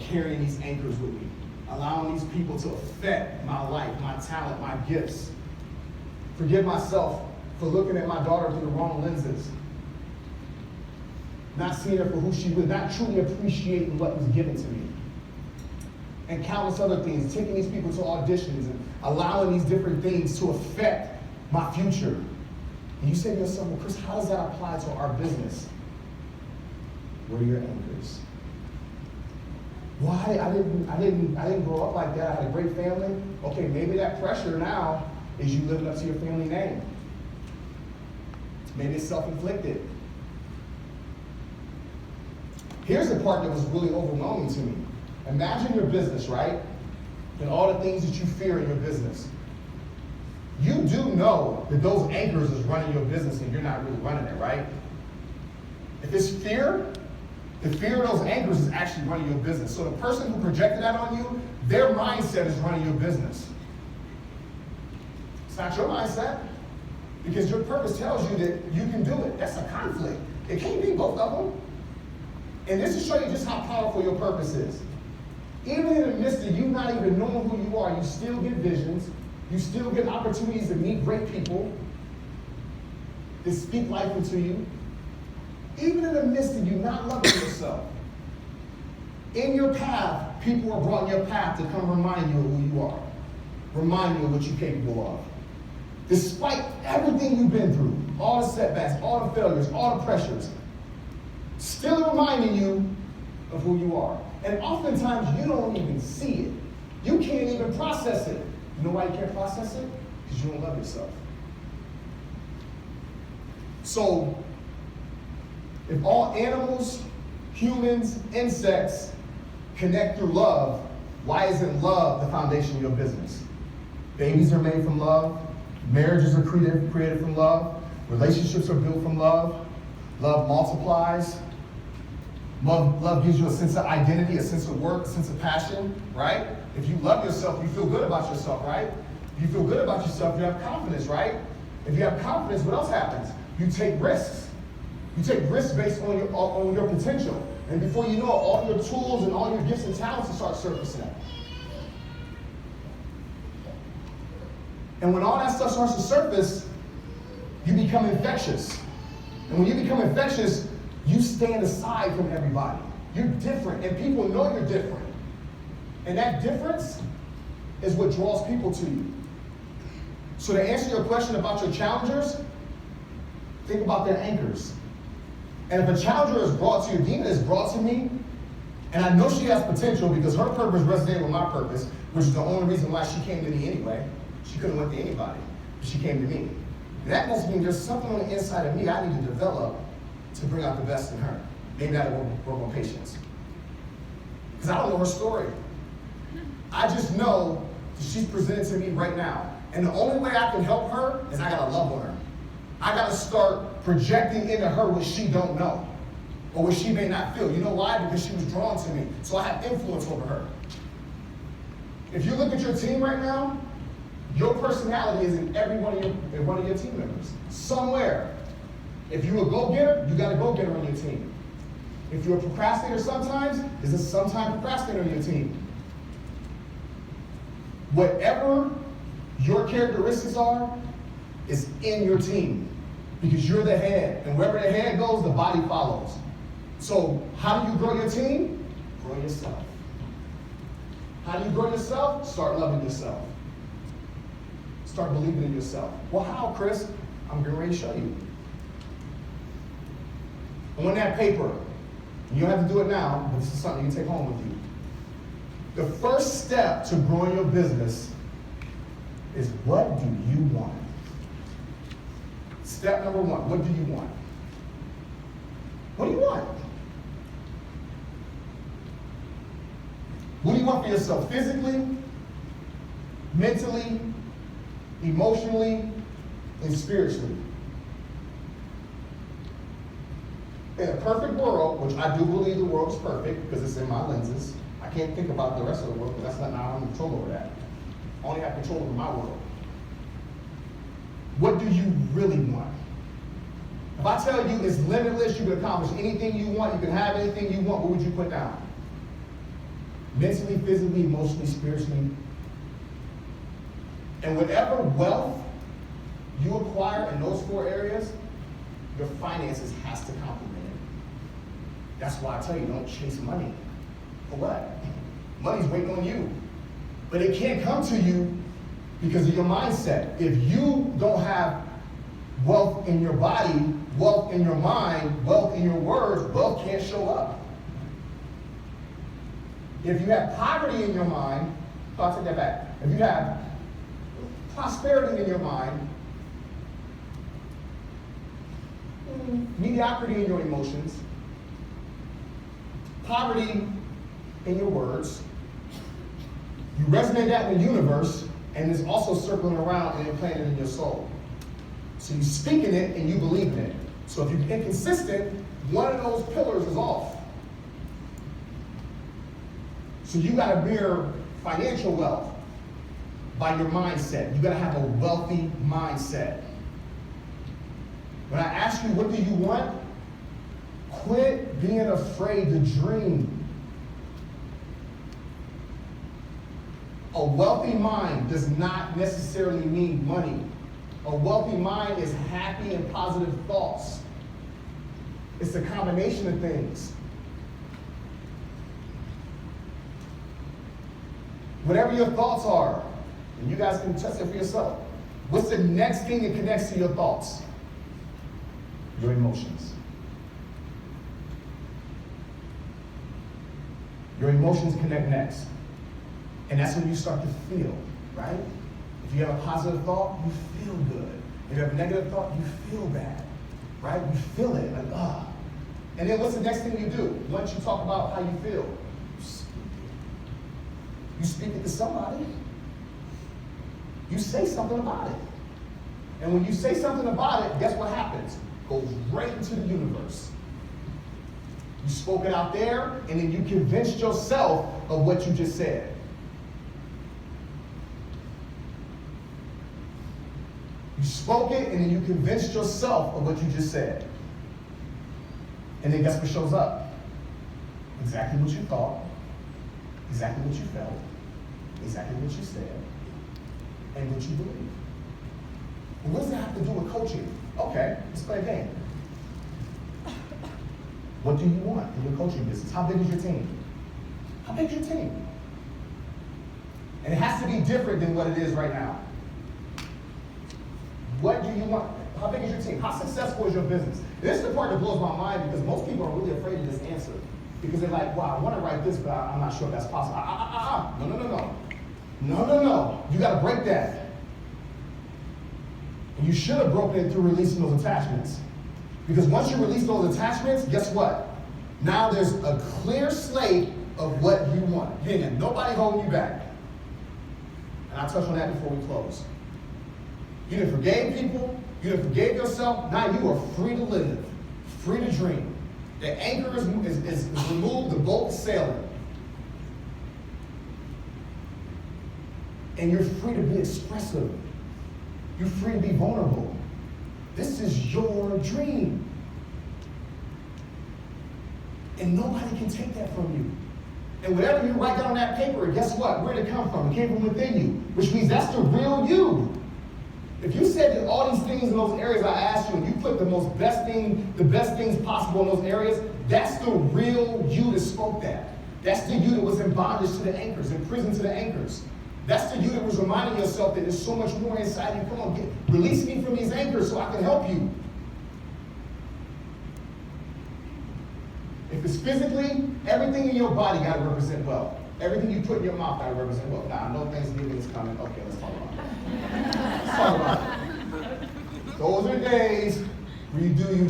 carrying these anchors with me, allowing these people to affect my life, my talent, my gifts. Forgive myself for looking at my daughter through the wrong lenses, not seeing her for who she was, not truly appreciating what was given to me. And countless other things, taking these people to auditions and allowing these different things to affect my future. And you say to yourself, well, Chris, how does that apply to our business? What are your anchors? Why? I didn't grow up like that. I had a great family. Okay, maybe that pressure now is you living up to your family name. Maybe it's self-inflicted. Here's the part that was really overwhelming to me. Imagine your business, right? And all the things that you fear in your business. You do know that those anchors is running your business and you're not really running it, right? If it's fear, the fear of those anchors is actually running your business. So the person who projected that on you, their mindset is running your business. It's not your mindset, because your purpose tells you that you can do it. That's a conflict. It can't be both of them. And this will show you just how powerful your purpose is. Even in the midst of you not even knowing who you are, you still get visions. You still get opportunities to meet great people that speak life into you. Even in the midst of you not loving yourself. In your path, people are brought in your path to come remind you of who you are. Remind you of what you're capable of. Despite everything you've been through, all the setbacks, all the failures, all the pressures, still reminding you of who you are. And oftentimes you don't even see it. You can't even process it. You know why you can't process it? Because you don't love yourself. So, if all animals, humans, insects connect through love, why isn't love the foundation of your business? Babies are made from love. Marriages are created from love. Relationships are built from love. Love multiplies. Love gives you a sense of identity, a sense of work, a sense of passion, right? If you love yourself, you feel good about yourself, right? If you feel good about yourself, you have confidence, right? If you have confidence, what else happens? You take risks. You take risks based on your potential. And before you know it, all your tools and all your gifts and talents will start surfacing. And when all that stuff starts to surface, you become infectious. And when you become infectious, you stand aside from everybody. You're different, and people know you're different. And that difference is what draws people to you. So to answer your question about your challengers, think about their anchors. And if a challenger is brought to you, Dina is brought to me, and I know she has potential because her purpose resonated with my purpose, which is the only reason why she came to me anyway. She couldn't went to anybody, but she came to me. And that must mean there's something on the inside of me I need to develop to bring out the best in her. Maybe that'll work on patience. Because I don't know her story. I just know that she's presented to me right now. And the only way I can help her is I gotta love on her. I gotta start projecting into her what she don't know, or what she may not feel. You know why? Because she was drawn to me. So I have influence over her. If you look at your team right now, your personality is in every one of your team members. Somewhere. If you're a go-getter, you got a go-getter on your team. If you're a procrastinator sometimes, there's a sometime procrastinator on your team. Whatever your characteristics are, is in your team. Because you're the head. And wherever the head goes, the body follows. So how do you grow your team? Grow yourself. How do you grow yourself? Start loving yourself. Start believing in yourself. Well, how, Chris? I'm getting ready to show you. On that paper, you don't have to do it now, but this is something you can take home with you. The first step to growing your business is, what do you want? Step number one, what do you want? What do you want? What do you want for yourself? Physically, mentally, emotionally, and spiritually. In a perfect world, which I do believe the world is perfect because it's in my lenses, I can't think about the rest of the world because that's not, I don't have control over that. I only have control over my world. What do you really want? If I tell you it's limitless, you can accomplish anything you want, you can have anything you want, what would you put down? mentally, physically, emotionally, spiritually. And whatever wealth you acquire in those 4 areas, your finances has to complement it. That's why I tell you, don't chase money. For what? Money's waiting on you. But it can't come to you because of your mindset. If you don't have wealth in your body, wealth in your mind, wealth in your words, wealth can't show up. If you have poverty in your mind, I'll take that back. If you have prosperity in your mind, mediocrity in your emotions, poverty in your words, you resonate that in the universe, and it's also circling around and implanted in your soul. So you speak in it and you believe in it. So if you're inconsistent, one of those pillars is off. So you gotta mirror financial wealth by your mindset. You gotta have a wealthy mindset. When I ask you, what do you want? Quit being afraid to dream. A wealthy mind does not necessarily mean money. A wealthy mind is happy and positive thoughts. It's a combination of things. Whatever your thoughts are, and you guys can test it for yourself, what's the next thing that connects to your thoughts? Your emotions. Your emotions connect next. And that's when you start to feel, right? If you have a positive thought, you feel good. If you have a negative thought, you feel bad, right? You feel it, like, ah. And then what's the next thing you do? Once you talk about how you feel, you speak it. You speak it to somebody. You say something about it. And when you say something about it, guess what happens? It goes right into the universe. You spoke it out there, and then you convinced yourself of what you just said. You spoke it, and then you convinced yourself of what you just said. And then guess what shows up? Exactly what you thought, exactly what you felt, exactly what you said, and what you believe. Well, what does that have to do with coaching? Okay, let's play a game. What do you want in your coaching business? How big is your team? How big is your team? And it has to be different than what it is right now. What do you want? How big is your team? How successful is your business? This is the part that blows my mind because most people are really afraid of this answer. Because they're like, wow, I want to write this, but I'm not sure if that's possible. No. You got to break that. And you should have broken it through releasing those attachments. Because once you release those attachments, guess what? Now there's a clear slate of what you want. You ain't got nobody holding you back. And I'll touch on that before we close. You done forgave people, you done forgave yourself, now you are free to live, free to dream. The anchor is removed, the boat is sailing. And you're free to be expressive. You're free to be vulnerable. This is your dream. And nobody can take that from you. And whatever you write down on that paper, guess what? Where did it come from? It came from within you, which means that's the real you. If you said that all these things in those areas I asked you, and you put the best things possible in those areas, that's the real you that spoke that. That's the you that was in bondage to the anchors, in prison to the anchors. That's the you that was reminding yourself that there's so much more inside you. Come on, release me from these anchors so I can help you. If it's physically, everything in your body got to represent wealth. Everything you put in your mouth got to represent wealth. Now, I know Thanksgiving is coming. Okay, let's talk about it. Let's talk about it. Those are the days where you do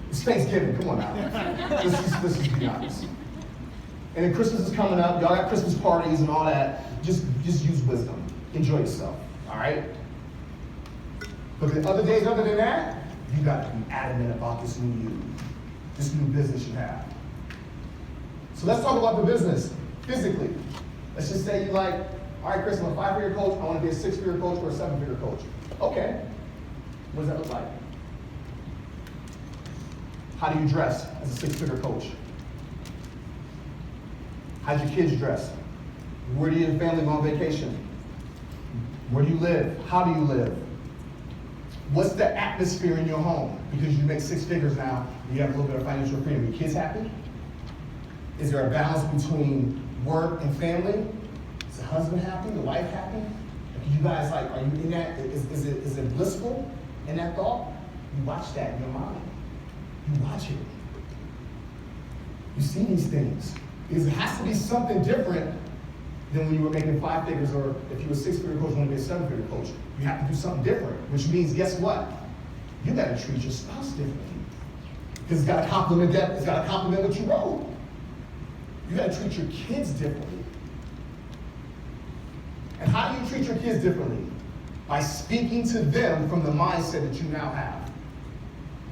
it's Thanksgiving. Come on now. Let's just be honest. And then Christmas is coming up. Y'all got Christmas parties and all that. Just use wisdom. Enjoy yourself. All right? But the other days other than that, you got to be adamant about this new you. This new business you have. So let's talk about the business physically. Let's just say you like, all right, Chris, I'm a 5-figure coach. I want to be a 6-figure coach or a 7-figure coach. Okay. What does that look like? How do you dress as a 6-figure coach? How'd your kids dress? Where do your family go on vacation? Where do you live? How do you live? What's the atmosphere in your home? Because you make 6 figures now, you have a little bit of financial freedom. Your kids happy? Is there a balance between work and family? Is the husband happy? The wife happy? You guys, like, are you in that? Is it blissful in that thought? You watch that in your mind. You watch it. You see these things. Because it has to be something different than when you were making 5 figures, or if you were a 6-figure coach, you want to be a 7-figure coach. You have to do something different, which means, guess what? You got to treat your spouse differently. Because it's got to complement that. It's got to complement what you wrote. You got to treat your kids differently. And how do you treat your kids differently? By speaking to them from the mindset that you now have.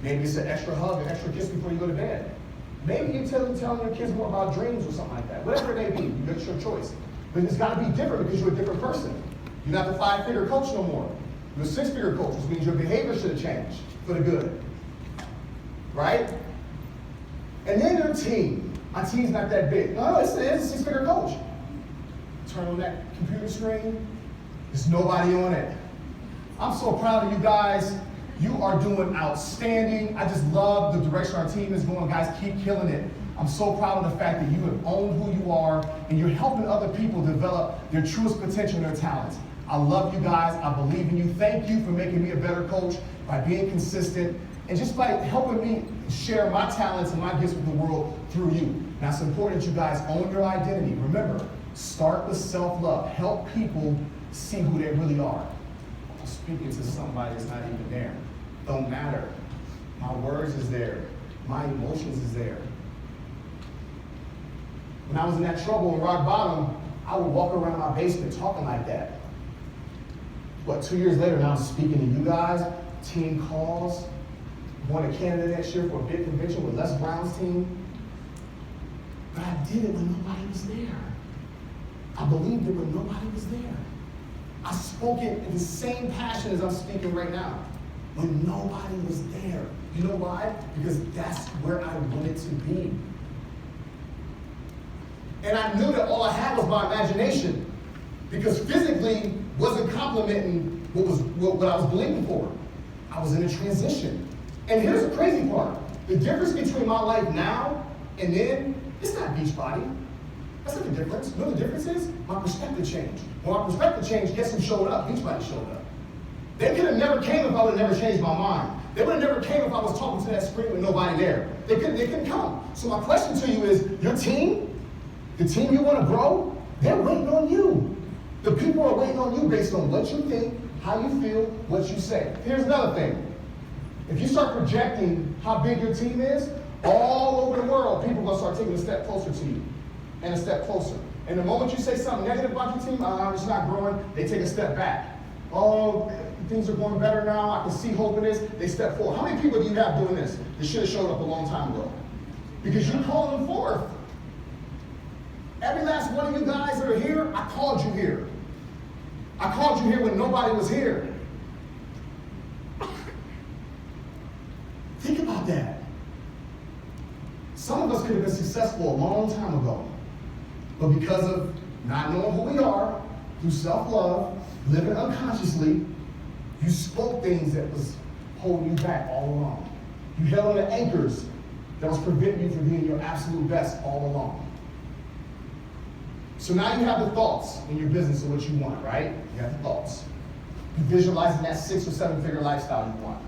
Maybe it's an extra hug, an extra kiss before you go to bed. Maybe you're telling your kids more about dreams or something like that. Whatever it may be, that's your choice. But it's got to be different because you're a different person. You're not the 5-figure coach no more. You're a 6-figure coach, which means your behavior should have changed for the good. Right? And then your team. My team's not that big. No, it's a 6-figure coach. Turn on that computer screen, there's nobody on it. I'm so proud of you guys. You are doing outstanding. I just love the direction our team is going. Guys, keep killing it. I'm so proud of the fact that you have owned who you are and you're helping other people develop their truest potential and their talents. I love you guys. I believe in you. Thank you for making me a better coach by being consistent and just by helping me share my talents and my gifts with the world through you. Now, it's important that you guys own your identity. Remember, start with self-love. Help people see who they really are. I'm speaking to somebody that's not even there. Don't matter. My words is there. My emotions is there. When I was in that trouble and rock bottom, I would walk around my basement talking like that. But 2 years later, now I'm speaking to you guys, team calls, won a Canada next year for a big convention with Les Brown's team. But I did it when nobody was there. I believed it when nobody was there. I spoke it in the same passion as I'm speaking right now, when nobody was there. You know why? Because that's where I wanted to be. And I knew that all I had was my imagination, because physically wasn't complementing what I was believing for. I was in a transition. And here's the crazy part. The difference between my life now and then, it's not Beachbody. That's not the difference. You know what the difference is? My perspective changed. When my perspective changed, guess who showed up? Beachbody showed up. They could have never came if I would have never changed my mind. They would have never came if I was talking to that screen with nobody there. They couldn't come. So my question to you is, your team, the team you want to grow, they're waiting on you. The people are waiting on you based on what you think, how you feel, what you say. Here's another thing. If you start projecting how big your team is, all over the world, people are going to start taking a step closer to you and a step closer. And the moment you say something negative about your team, it's not growing, they take a step back. Oh, things are going better now, I can see hope in this, they step forward. How many people do you have doing this that should have showed up a long time ago? Because you called them forth. Every last one of you guys that are here, I called you here. I called you here when nobody was here. Think about that. Some of us could have been successful a long time ago, but because of not knowing who we are, through self-love, living unconsciously, you spoke things that was holding you back all along. You held on to anchors that was preventing you from being your absolute best all along. So now you have the thoughts in your business of what you want, right? You have the thoughts. You're visualizing that 6 or 7 figure lifestyle you want.